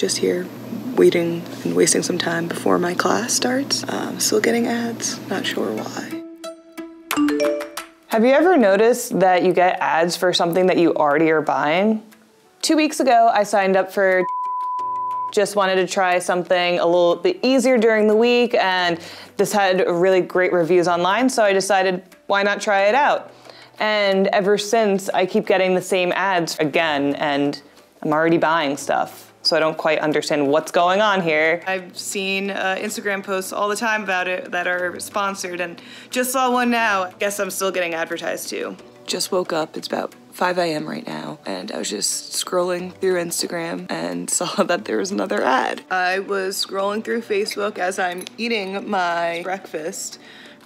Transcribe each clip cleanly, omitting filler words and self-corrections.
Just here waiting and wasting some time before my class starts. Still getting ads, not sure why. Have you ever noticed that you get ads for something that you already are buying? 2 weeks ago, I signed up for just wanted to try something a little bit easier during the week, and this had really great reviews online, so I decided, why not try it out? And ever since, I keep getting the same ads again, and I'm already buying stuff, so I don't quite understand what's going on here. I've seen Instagram posts all the time about it that are sponsored, and just saw one now. I guess I'm still getting advertised too. Just woke up, it's about 5 a.m. right now, and I was just scrolling through Instagram and saw that there was another ad. I was scrolling through Facebook as I'm eating my breakfast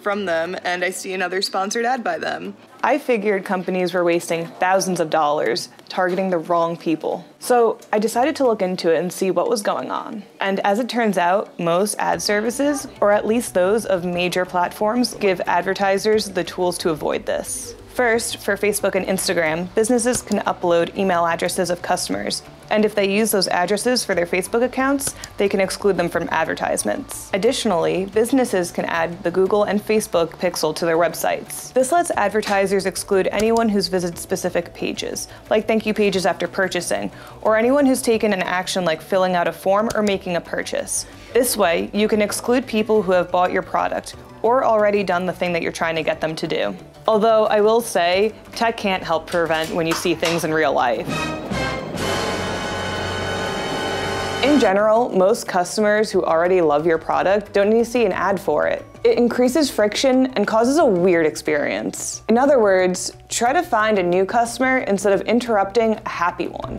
from them, and I see another sponsored ad by them. I figured companies were wasting thousands of dollars targeting the wrong people. So I decided to look into it and see what was going on. And as it turns out, most ad services, or at least those of major platforms, give advertisers the tools to avoid this. First, for Facebook and Instagram, businesses can upload email addresses of customers, and if they use those addresses for their Facebook accounts, they can exclude them from advertisements. Additionally, businesses can add the Google and Facebook pixel to their websites. This lets advertisers exclude anyone who's visited specific pages, like thank you pages after purchasing, or anyone who's taken an action like filling out a form or making a purchase. This way, you can exclude people who have bought your product, or already done the thing that you're trying to get them to do. Although I will say, tech can't help prevent when you see things in real life. In general, most customers who already love your product don't need to see an ad for it. It increases friction and causes a weird experience. In other words, try to find a new customer instead of interrupting a happy one.